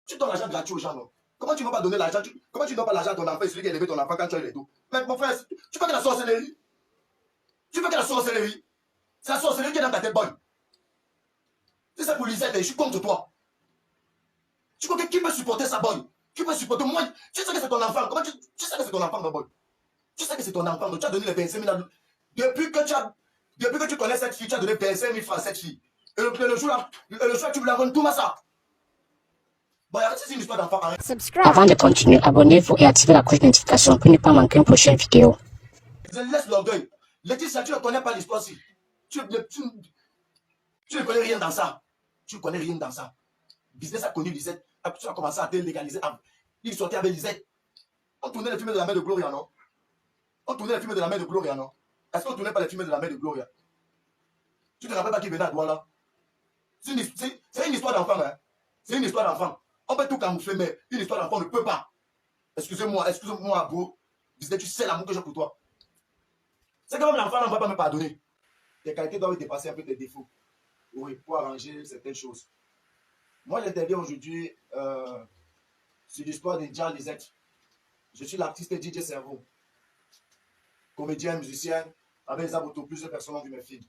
Tu donnes l'argent gratuit aux gens, non? Comment tu ne vas pas donner l'argent? Comment tu ne donnes pas l'argent à ton enfant et celui qui a élevé ton enfant quand tu as eu les dos? Mais mon frère, tu fais que la sorcellerie. Tu fais que la sorcellerie. C'est la sorcellerie qui est dans ta tête, boy. Si c'est pour Lisette, je suis contre toi. Tu crois que qui peut supporter ça, boy? Qui peut supporter moi? Tu sais que c'est ton enfant. Comment tu sais que c'est ton enfant, boy? Tu sais que c'est ton enfant. Donc tu as donné les 25 000 à... Depuis que tu connais cette fille, tu as donné 25 000 francs à cette fille. Et le jour là, tu voulais rendre tout ça. Bon, arrête, c'est une histoire d'enfant. Avant de continuer, abonnez-vous et activez la cloche de notification pour ne pas manquer une prochaine vidéo. Je laisse l'orgueil. Laetitia, tu ne connais pas l'histoire-ci. Tu ne connais rien dans ça. Tu ne connais rien dans ça. Business a connu Lisette. Tu as commencé à te légaliser. Il sortait avec Lisette. On tournait les films de la mère de Gloria, non? On tournait les films de la mère de Gloria, non? Est-ce qu'on ne tournait pas les films de la mère de Gloria? Tu ne te rappelles pas qui venait à Douala? C'est une histoire d'enfant, hein? C'est une histoire d'enfant. On peut tout camoufler, mais une histoire d'enfant ne peut pas. Excusez-moi, bro. Tu sais l'amour que j'ai pour toi. C'est quand même l'enfant ne va pas me pardonner. Tes qualités doivent dépasser un peu tes défauts. Oui, pour arranger certaines choses. Moi, j'interviens aujourd'hui sur l'histoire de Jah Lisette. Je suis l'artiste DJ Cerveau. Comédien, musicien, avec Zaboto, plusieurs personnes ont vu mes films.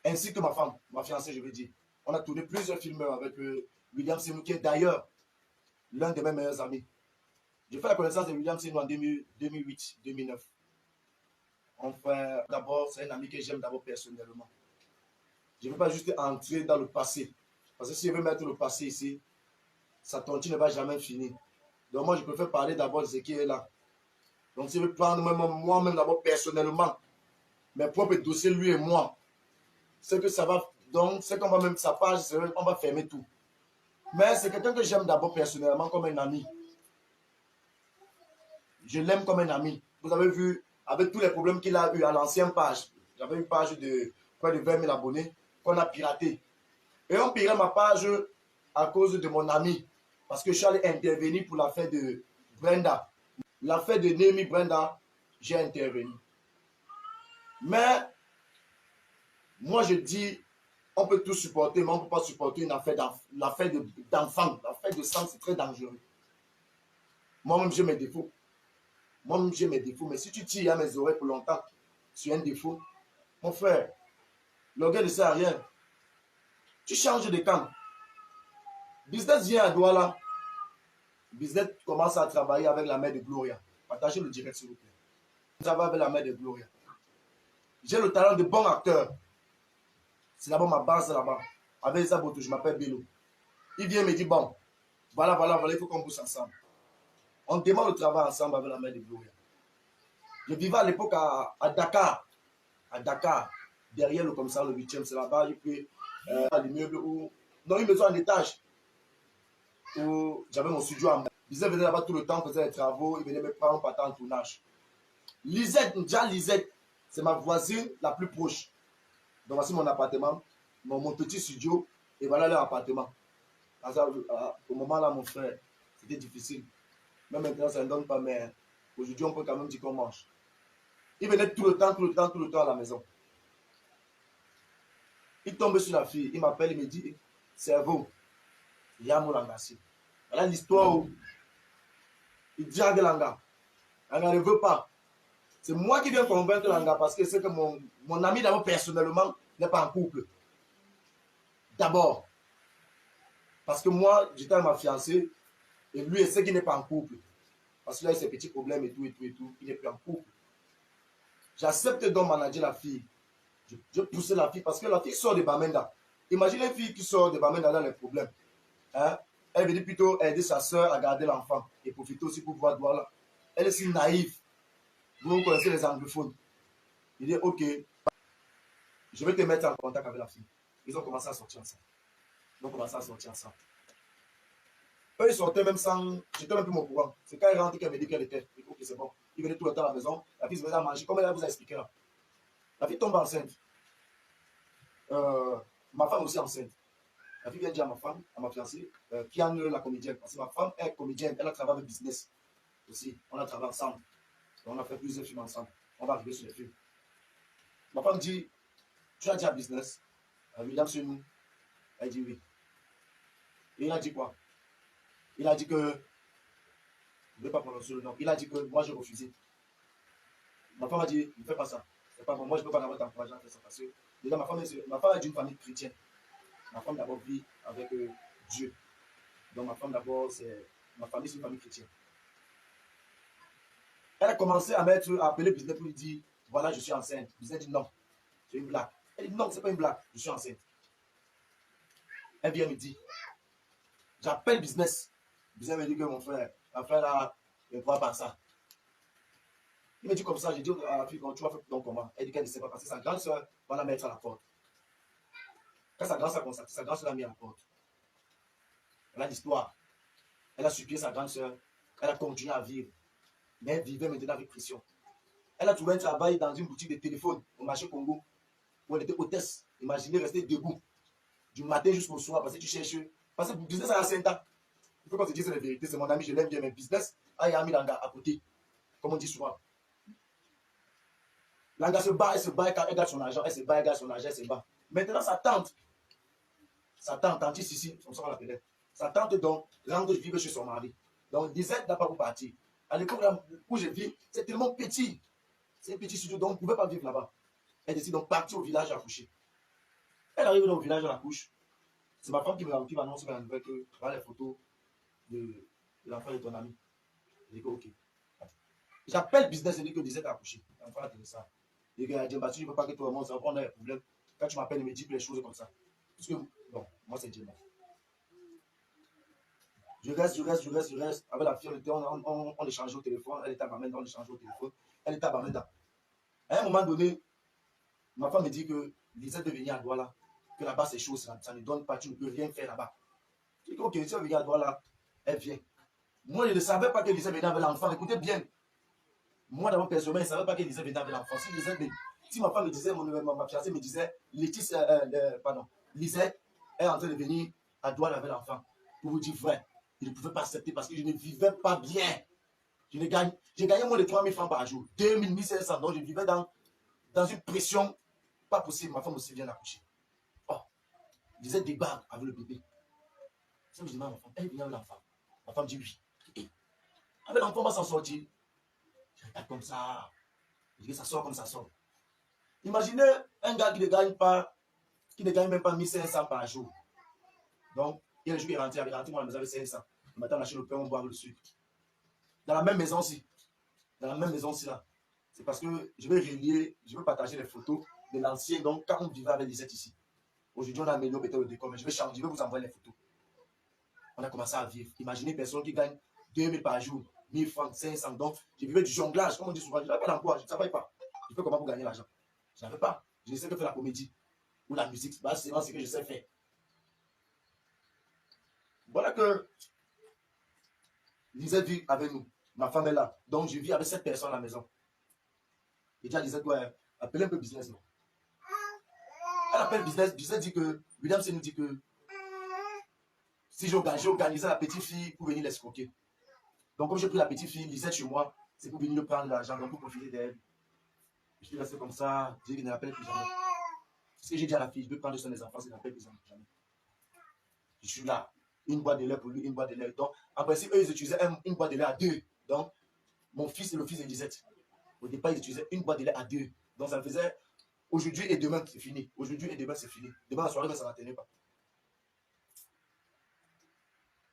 Ainsi que ma femme, ma fiancée, je veux dire. On a tourné plusieurs films avec William Sinou, qui est d'ailleurs l'un de mes meilleurs amis. J'ai fait la connaissance de William Sinou en 2008-2009. Enfin, d'abord, c'est un ami que j'aime d'abord personnellement. Je ne veux pas juste entrer dans le passé. Parce que si je veux mettre le passé ici, sa tontine ne va jamais finir. Donc moi, je préfère parler d'abord de ce qui est là. Donc si je veux prendre moi-même d'abord personnellement, mes propres dossiers, lui et moi, c'est que ça va, donc c'est qu'on va même sa page, on va fermer tout. Mais c'est quelqu'un que j'aime d'abord personnellement comme un ami. Je l'aime comme un ami. Vous avez vu, avec tous les problèmes qu'il a eu à l'ancienne page, j'avais une page de près de 20 000 abonnés qu'on a piraté. Et on pirait ma page à cause de mon ami. Parce que je suis allé intervenir pour l'affaire de Brenda. L'affaire de Némi Brenda, j'ai intervenu. Mais, moi je dis, on peut tout supporter, mais on ne peut pas supporter une affaire d'enfant. L'affaire de sang, c'est très dangereux. Moi-même, j'ai mes défauts. Moi-même, j'ai mes défauts. Mais si tu tires à mes oreilles pour longtemps sur un défaut, mon frère, l'orgueil ne sert à rien. Tu changes de camp. Business vient à Douala. Business commence à travailler avec la mère de Gloria. Partagez le direct, s'il vous plaît. Je travaille avec la mère de Gloria. J'ai le talent de bon acteur. C'est d'abord ma base là-bas. Avec Zaboto, je m'appelle Bello. Il vient me dire, bon, voilà, il faut qu'on pousse ensemble. On démarre le travail ensemble avec la mère de Gloria. Je vivais à l'époque à Dakar. À Dakar, derrière le commissariat, le 8e, c'est là-bas. J'ai pris l'immeuble où... Non, une maison en étage. Où j'avais mon studio à moi. Lisette venait là-bas tout le temps, faisait les travaux. Il venait me prendre, partant en tournage. Lisette, c'est ma voisine la plus proche. Donc voici mon appartement, mon petit studio, et voilà leur appartement. Au moment là, mon frère, c'était difficile. Même maintenant, ça ne donne pas, mais aujourd'hui, on peut quand même dire qu'on mange. Il venait tout le temps à la maison. Il tombe sur la fille, il m'appelle, il me dit, cerveau, il y a mon langassi. Voilà l'histoire où il dit à Langa, Langa ne veut pas. C'est moi qui viens convaincre Langa parce que c'est que mon ami d'abord personnellement n'est pas en couple. D'abord, parce que moi, j'étais avec ma fiancée et lui, il sait qu'il n'est pas en couple. Parce qu'il a eu ses petits problèmes et tout. Il n'est plus en couple. J'accepte donc manager la fille. Je pousse la fille parce que la fille sort de Bamenda. Imagine une fille qui sort de Bamenda dans les problèmes. Hein? Elle veut plutôt aider sa soeur à garder l'enfant et profiter aussi pour voir Douala. Elle est si naïve. Vous connaissez les anglophones. Il dit, ok, je vais te mettre en contact avec la fille. Ils ont commencé à sortir ensemble. Eux, ils sortaient même sans... J'étais même plus au courant. C'est quand ils rentrent qu'elle me dit qu'elle était. Ok, c'est bon. Ils venaient tout le temps à la maison. La fille se faisait à manger. Comme elle vous a expliqué là. La fille tombe enceinte. Ma femme aussi enceinte. La fille vient dire à ma femme, à ma fiancée, Kian, la comédienne. Parce que ma femme est comédienne. Elle a travaillé avec business aussi. On a travaillé ensemble. On a fait plusieurs films ensemble. On va arriver sur les films. Ma femme dit, tu as dit à business. William, c'est nous. Elle dit oui. Et il a dit quoi? Il a dit que, je ne vais pas prononcer le nom, il a dit que moi j'ai refusé. Ma femme a dit, ne fais pas ça. C'est pas bon, moi je ne peux pas d'abord t'encourager à faire ça parce que déjà ma femme est d'une famille chrétienne. Ma femme d'abord vit avec Dieu. Donc ma femme d'abord, ma famille c'est une famille chrétienne. Elle a commencé à appeler business pour lui dire, voilà, je suis enceinte. Business dit non, c'est une blague. Elle dit non, c'est pas une blague, je suis enceinte. Elle vient me dire, j'appelle business. Business me dit que mon frère là, il ne croit pas ça. Il me dit comme ça, j'ai dit à la fille, tu vas faire donc comment? Elle dit qu'elle ne sait pas parce que sa grande soeur va la mettre à la porte. Quand sa grande soeur a constaté, sa grande soeur l'a mis à la porte. Elle a l'histoire. Elle a supplié sa grande soeur. Elle a continué à vivre. Mais elle vivait maintenant avec pression. Elle a trouvé un travail dans une boutique de téléphone au marché Congo où elle était hôtesse. Imaginez rester debout du matin jusqu'au soir parce que tu cherches. Parce que le business a 5 ans. Il faut qu'on se dise la vérité. C'est mon ami, je l'aime bien, mais business a Yami Langa à côté. Comme on dit souvent. Langa se bat, elle garde son argent, elle se bat, elle garde son argent, elle se bat. Maintenant, sa tante, tante ici, comme ça on l'appelait. Sa tante donc rentre vivre chez son mari. Donc, disait n'a pas pour partir. À l'époque où je vis, c'est tellement petit. C'est un petit studio, donc on ne pouvait pas vivre là-bas. Elle décide donc de partir au village à coucher. Elle arrive au village à la couche. C'est ma femme qui m'annonce la nouvelle que voilà les photos de l'enfant de ton ami. Je dis que ok. J'appelle business et dis que disait à coucher. L'enfant a tenu ça. Et que je ne veux pas que tout le monde s'en prenne un problème. Quand tu m'appelles, il me dit les choses comme ça. Parce que, bon, moi c'est Dieu. Je reste. Avec la fille, on échangeait au téléphone. Elle était à Bamenda, on échangeait au téléphone. Elle était à Bamenda. À un moment donné, ma femme me dit que Lisette de venir à Douala, que là-bas c'est chaud, ça ne donne pas, tu ne peux rien faire là-bas. Je dis ok, si elle vient à Douala, elle vient. Moi, je ne savais pas que Lisette venait avec l'enfant. Écoutez bien. Moi, d'abord, personnellement, je ne savais pas que Lisette venait avec l'enfant. Si ma femme me disait, ma fiancée me disait, Lisette est en train de venir à Douala avec l'enfant. Pour vous dire vrai, je ne pouvais pas accepter parce que je ne vivais pas bien. J'ai gagné moins de 3 000 francs par jour. 2 000, 1 500. Donc, je vivais dans une pression pas possible. Ma femme aussi vient d'accoucher. Oh, Lisette débarque avec le bébé. Ça, je dis à ma femme, elle vient avec l'enfant. Ma femme dit oui. Et avec l'enfant, on va s'en sortir. Je regarde comme ça. Je dis ça sort comme ça sort. Imaginez un gars qui ne gagne même pas 1 500 par jour. Donc, il y a le jour qui est rentré, moi, nous avons 500. Le matin, on achète le pain, on boit le sucre. Dans la même maison aussi. Là. C'est parce que je veux partager les photos de l'ancien. Donc, quand on vivait avec Lisette ici. Aujourd'hui, on a amélioré le décor, mais je vais vous envoyer les photos. On a commencé à vivre. Imaginez une personne qui gagne 2 000 par jour, 1 000 francs, 500. Donc, je vivais du jonglage, comme on dit souvent. Je n'avais pas d'emploi, je ne savais pas. Je fais comment pour gagner l'argent. Je n'avais pas. Je ne sais que faire la comédie ou la musique. C'est ce que je sais faire. Voilà que Lisette vit avec nous. Ma femme est là. Donc, je vis avec cette personne à la maison. Et déjà, Lisette doit appeler un peu business. Non? Elle appelle business. Business dit que, William nous dit que si j'organisais la petite fille pour venir l'escroquer. Donc, comme j'ai pris la petite fille, Lisette chez moi, c'est pour venir prendre l'argent, donc pour profiter d'elle. Je suis resté comme ça, je dis qu'il ne l'appelle plus jamais. Ce que j'ai dit à la fille, je veux prendre soin des enfants, c'est n'appelle plus jamais. Je suis là, une boîte de lait pour lui, une boîte de lait. Donc, en principe, eux, ils utilisaient une boîte de lait à 2. Donc, mon fils et le fils de Lisette. Au départ, ils utilisaient une boîte de lait à 2. Donc, ça faisait aujourd'hui et demain, c'est fini. Aujourd'hui et demain, c'est fini. Demain, la soirée, ça ne tenait pas.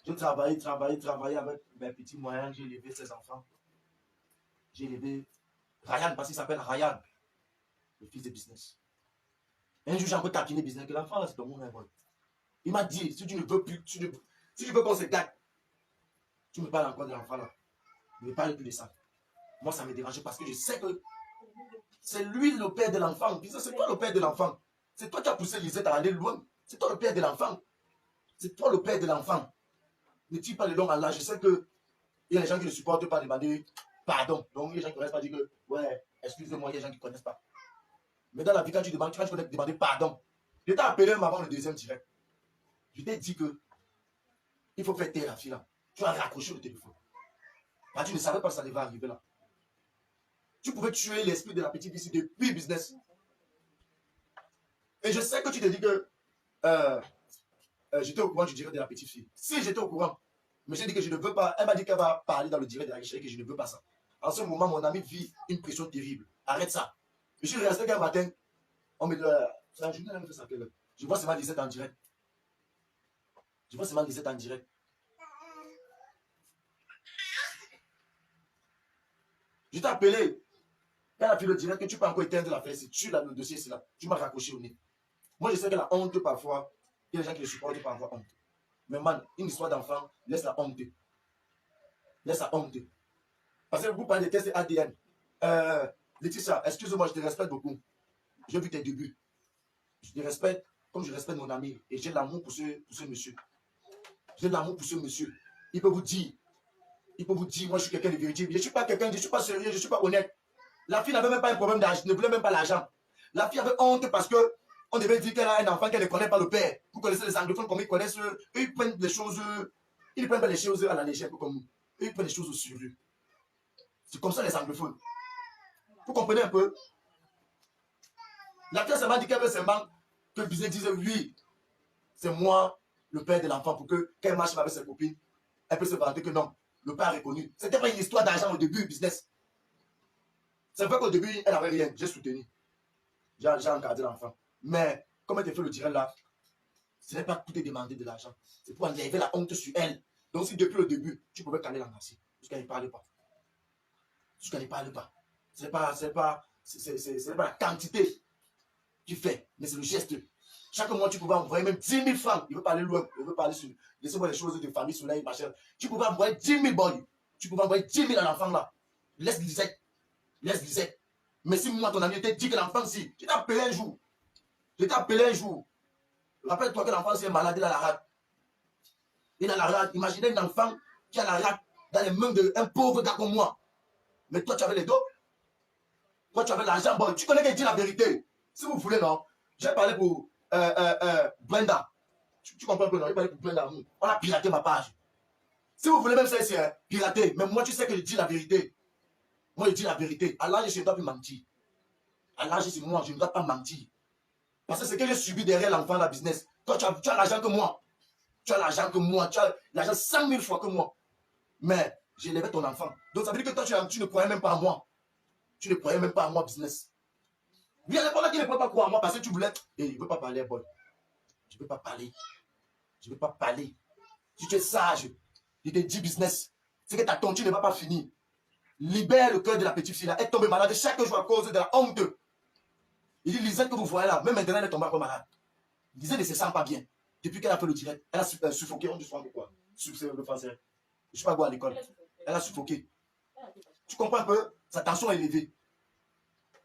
Je travaillais avec mes petits moyens. J'ai élevé ses enfants. J'ai élevé Ryan, parce qu'il s'appelle Ryan, le fils de business. Un jour, j'ai un peu taquiné business, que l'enfant, là, c'est ton monde. Il m'a dit, si tu ne veux plus, si tu veux qu'on se gâte, tu me parles encore de l'enfant là. Ne me parle plus de ça. Moi, ça me dérange parce que je sais que c'est lui le père de l'enfant. C'est toi le père de l'enfant. C'est toi qui as poussé Lisette à aller loin. C'est toi le père de l'enfant. C'est toi le père de l'enfant. Ne tire pas le long à l'âge. Je sais qu'il y a des gens qui ne supportent pas demander pardon. Donc, il y a des gens qui ne connaissent pas dire que, ouais, excusez-moi, il y a des gens qui ne connaissent pas. Mais dans la vie, quand tu connais demander pardon. Je t'ai appelé même avant le deuxième direct. Je t'ai dit que il faut faire taire la fille là. Tu as raccroché le téléphone. Là, tu ne savais pas que ça devait arriver là. Tu pouvais tuer l'esprit de la petite fille depuis business. Et je sais que tu te dis que j'étais au courant du direct de la petite fille. Si j'étais au courant, mais j'ai dit que je ne veux pas. Elle m'a dit qu'elle va parler dans le direct de la richesse et que je ne veux pas ça. En ce moment, mon ami vit une pression terrible. Arrête ça. Je suis resté qu'un matin, on me dit, c'est un journal, elle me fait ça. Je vois seulement 17 en direct. Je vois seulement 17 en direct. Je t'ai appelé. Quand elle a fait le direct, que tu peux encore éteindre la fesse. Tu l'as le dossier, c'est là. Tu m'as raccroché au nez. Moi, je sais que la honte, parfois, il y a des gens qui le supportent par avoir honte. Mais man, une histoire d'enfant, laisse la honte. Laisse la honte. Parce que vous parlez des tests ADN. Laetitia, excuse-moi, je te respecte beaucoup. J'ai vu tes débuts. Je te respecte comme je respecte mon ami. Et j'ai l'amour pour ce monsieur. J'ai l'amour pour ce monsieur. Il peut vous dire, moi je suis quelqu'un de vérité. Je ne suis pas quelqu'un, je ne suis pas sérieux, je ne suis pas honnête. La fille n'avait même pas un problème d'argent, ne voulait même pas l'argent. La fille avait honte parce que on devait dire qu'elle a un enfant qu'elle ne connaît pas le père. Vous connaissez les anglophones comme ils connaissent, eux, ils prennent les choses, ils ne prennent pas les choses à la légère comme nous. Eux, ils prennent les choses au sérieux. C'est comme ça les anglophones. Vous comprenez un peu? La fille seulement dit qu'elle veut seulement que le business dise oui, c'est moi le père de l'enfant pour que qu'elle marche avec ses copines, elle peut se vanter que non, le père est reconnu. C'était pas une histoire d'argent au début, business. C'est vrai qu'au début, elle n'avait rien, j'ai soutenu. J'ai encadré l'enfant. Mais comme elle te fait le direct là, ce n'est pas pour te demander de l'argent. C'est pour enlever la honte sur elle. Donc si depuis le début, tu pouvais caler l'engracier, jusqu'à ne parle pas. Jusqu'à ne parle pas. Ce n'est pas la quantité qui fait, mais c'est le geste. Chaque mois, tu pouvais envoyer même 10 000 francs. Il veut parler loin, il veut parler sur. Laissez-moi les choses de famille, sur là, machin. Tu pouvais envoyer 10 000 boys. Tu pouvais envoyer 10 000 à l'enfant là. Laisse Lisette. Laisse Lisette. Mais si moi, ton ami était dit que l'enfant, si, je t'ai appelé un jour. Je t'ai appelé un jour. Rappelle-toi que l'enfant, c'est malade, il a la rate. Il a la rate. Imaginez un enfant qui a la rate dans les mains d'un pauvre gars comme moi. Mais toi, tu avais les dos. Toi, tu avais l'argent. Bon, tu connais qu'il dit la vérité. Si vous voulez, non. J'ai parlé pour Brenda. Tu comprends que non, j'ai parlé pour Brenda. On a piraté ma page. Si vous voulez même ça ici, hein, pirater. Mais moi, tu sais que je dis la vérité. Moi, je dis la vérité. Allah, je ne dois plus mentir. Allah, c'est moi, je ne dois pas mentir. Parce que ce que j'ai subi derrière l'enfant, la business. Toi, tu as l'argent que moi. Tu as l'argent que moi. Tu as l'argent 100 000 fois que moi. Mais j'ai élevé ton enfant. Donc, ça veut dire que toi, tu ne croyais même pas à moi. Tu ne croyais même pas à moi, business. Il y a des gens qui ne peuvent pas croire à moi parce que tu voulais. Et il ne veut pas parler, boy. Je ne peux pas parler. Je ne veux pas parler. Si tu es sage, il te dit business. C'est que ta tontine ne va pas finir. Libère le cœur de la petite fille là. Elle tombe malade chaque jour à cause de la honte. Il dit, Lisette que vous voyez là, même maintenant elle est tombée encore malade. Lisette ne se sent pas bien. Depuis qu'elle a fait le direct, elle a suffoqué. On dit souvent quoi? C'est le français. Je ne suis pas quoi à l'école. Elle a suffoqué. Tu comprends un peu? Sa tension est élevée.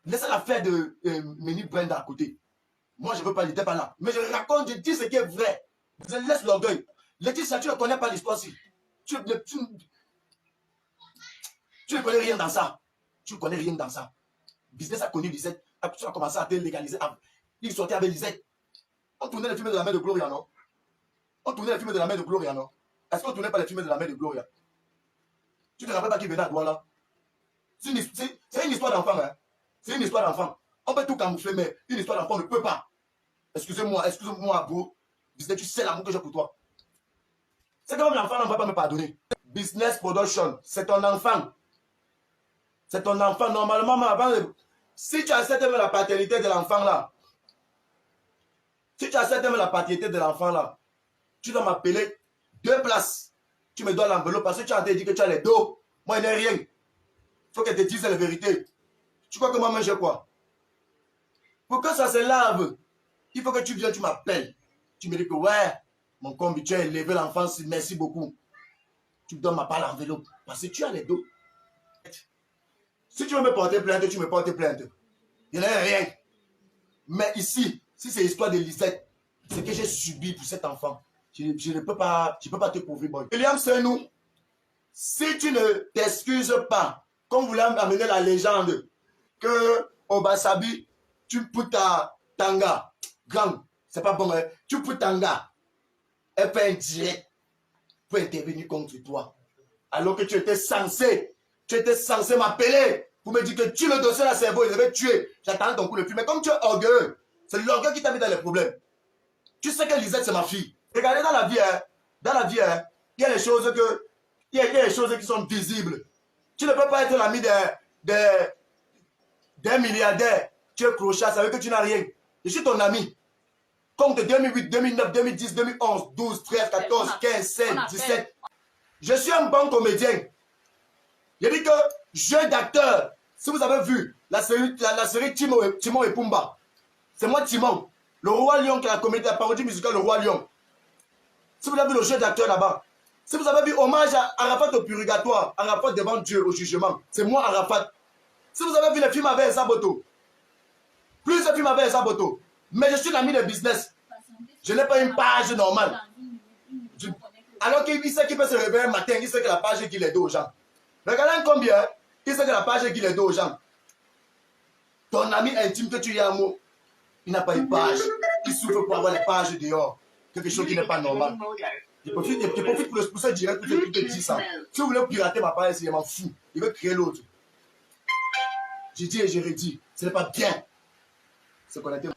Laissez-la faire de Ménie Brenda à côté. Moi, je ne veux pas, il n'était pas là. Mais je raconte, je dis ce qui est vrai. Je laisse l'orgueil. Laetitia, tu ne connais pas l'histoire-ci. Tu ne connais rien dans ça. Tu ne connais rien dans ça. Business a connu Lisette. Tu as commencé à te légaliser. Il sortait avec Lisette. On tournait les films de la mère de Gloria, non? On tournait les films de la mère de Gloria, non? Est-ce qu'on ne tournait pas les films de la mère de Gloria? Tu ne te rappelles pas qui venait à Douala? C'est une histoire d'enfant, hein? C'est une histoire d'enfant. On peut tout camoufler, mais une histoire d'enfant ne peut pas. Excusez-moi, vous. Business, tu sais l'amour que j'ai pour toi. C'est comme l'enfant ne va pas me pardonner. Business Production, c'est ton enfant. C'est ton enfant. Normalement, avant, si tu acceptes même la paternité de l'enfant là, si tu acceptes même la paternité de l'enfant là, tu dois m'appeler 2 places. Tu me dois l'enveloppe parce que tu as dit que tu as les dos. Moi, il n'y a rien. Il faut que tu te dises la vérité. Tu crois que moi, j'ai quoi? Pour que ça se lave, il faut que tu viennes, tu m'appelles. Tu me dis que ouais, mon combi, tu as élevé l'enfance, merci beaucoup. Tu me donnes ma part l'enveloppe parce que tu as les dos. Si tu veux me porter plainte, tu me portes plainte. Il n'y a rien. Mais ici, si c'est l'histoire de Lisette, ce que j'ai subi pour cet enfant, je ne peux pas te prouver, boy. William Senou, si tu ne t'excuses pas, comme vous voulez amener la légende, que Obasabi, tu peux ta tanga, grand, c'est pas bon, hein? Tu peux tanga, elle fait un direct pour intervenir contre toi. Alors que tu étais censé m'appeler pour me dire que tu le dossier la cerveau, il devait tuer. J'attends ton coup de pied. Mais comme tu es orgueilleux, c'est l'orgueil qui t'a mis dans les problèmes. Tu sais que Lisette, c'est ma fille. Regardez dans la vie, hein, il y a il y a des choses qui sont visibles. Tu ne peux pas être l'ami d'un milliardaire. Tu es clochard, ça veut dire que tu n'as rien. Je suis ton ami. Compte 2008, 2009, 2010, 2011, 12, 13, 14, 15, 16, 17. Je suis un bon comédien. Je dis que jeu d'acteur. Si vous avez vu la série Timon et Pumba, c'est moi Timon, le roi lion, qui a la parodie musicale Le Roi Lion. Si vous avez vu le jeu d'acteur là-bas, si vous avez vu hommage à Arafat au purgatoire, Arafat devant Dieu au jugement, c'est moi Arafat. Si vous avez vu les films avec Saboto, plusieurs films avec Saboto, mais je suis l'ami de business. Je n'ai pas une page normale. Alors qu'il sait qu'il peut se réveiller un matin, il sait que la page qu'il est dos aux gens. Regardez combien, il sait que la page qu'il est dos aux gens. Ton ami intime que tu y as un mot, il n'a pas une page. Il souffre pour avoir les pages dehors. Quelque chose qui n'est pas normal. Je profite pour ce direct pour te dire ça. Si vous voulez pirater ma page, il m'en fout. Il veut créer l'autre. J'ai dit et j'ai redit. Ce n'est pas bien. Se connecter.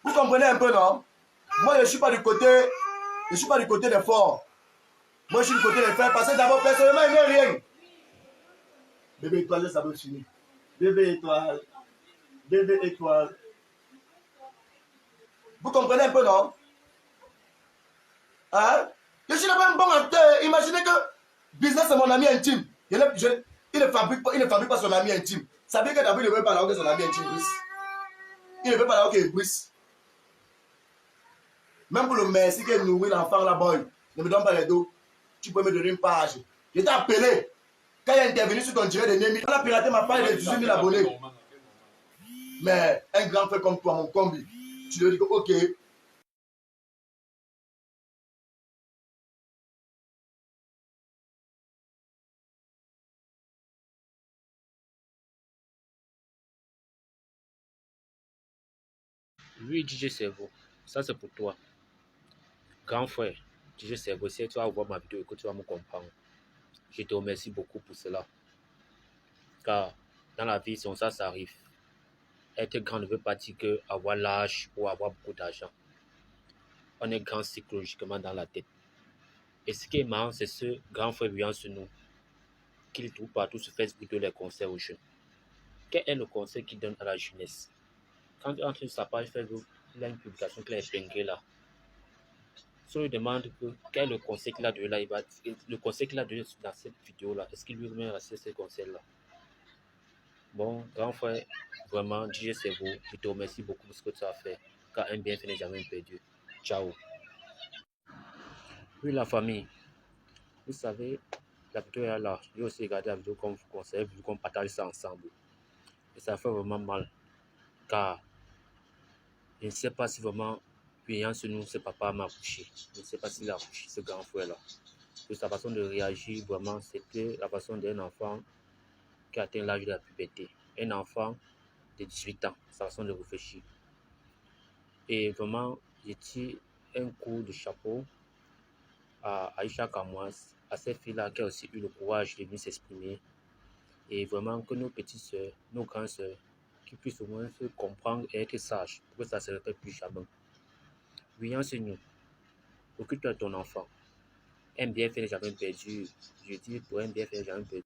Vous comprenez un peu, non? Moi, je ne suis pas du côté. Je ne suis pas du côté des forts. Moi, je suis du côté des faibles. Parce que d'abord, personnellement, il n'y a rien. Bébé étoile, ça veut finir. Bébé étoile. Bébé étoile. Vous comprenez un peu, non? Hein? Je suis pas un bon acteur. Imaginez que business est mon ami intime. Il ne fabrique pas son ami intime. Ça veut dire que d'abord, il ne veut pas là que son ami intime brisse. Il ne veut pas là qu'il brisse. Même pour le merci que nourrit l'enfant là-bas, ne me donne pas les dos. Tu peux me donner une page. Je t'ai appelé. Quand il est intervenu sur ton direct de Némi, on a piraté ma page de 18 000 abonnés. Mais un grand frère comme toi, mon combi, tu lui dis que ok. Oui, DJ Cerveau, ça c'est pour toi. Grand frère, DJ Cerveau, si tu vas voir ma vidéo et que tu vas me comprendre, je te remercie beaucoup pour cela. Car dans la vie, si ça arrive, être grand ne veut pas dire que avoir l'âge ou avoir beaucoup d'argent. On est grand psychologiquement dans la tête. Et ce qui est marrant, c'est ce grand frère vivant sur nous, qu'il trouve partout sur Facebook de les conseils aux jeunes. Quel est le conseil qu'il donne à la jeunesse? Quand tu entres sur sa page Facebook, il a une publication qu'il a épinglée là. Si on lui demande quel est le conseil qu'il a donné là, le conseil qu'il a donné dans cette vidéo-là, est-ce qu'il lui remet à ces conseils-là? Bon, grand frère, vraiment, DJ Cerveau, je te remercie beaucoup pour ce que tu as fait, car un bienfait n'est jamais perdu. Ciao. Oui, la famille, vous savez, la vidéo est là. J'ai aussi regardé la vidéo comme vous conseille, vu qu'on partage ça ensemble. Et ça fait vraiment mal, car je ne sais pas si vraiment, priant sur nous, ce papa m'a couché. Je ne sais pas s'il a couché ce grand frère-là. De sa façon de réagir, vraiment, c'était la façon d'un enfant qui atteint l'âge de la puberté. Un enfant de 18 ans, sa façon de réfléchir. Et vraiment, je tire un coup de chapeau à Aïcha Kamouas, à cette fille-là qui a aussi eu le courage de venir s'exprimer. Et vraiment que nos petites soeurs, nos grandes soeurs, qui puissent au moins se comprendre et être sages pour que ça ne se répète plus jamais. Oui, enseigne-nous. Occupe-toi de ton enfant. Un bienfait n'est jamais perdu. Je dis pour un bienfait n'est jamais perdu.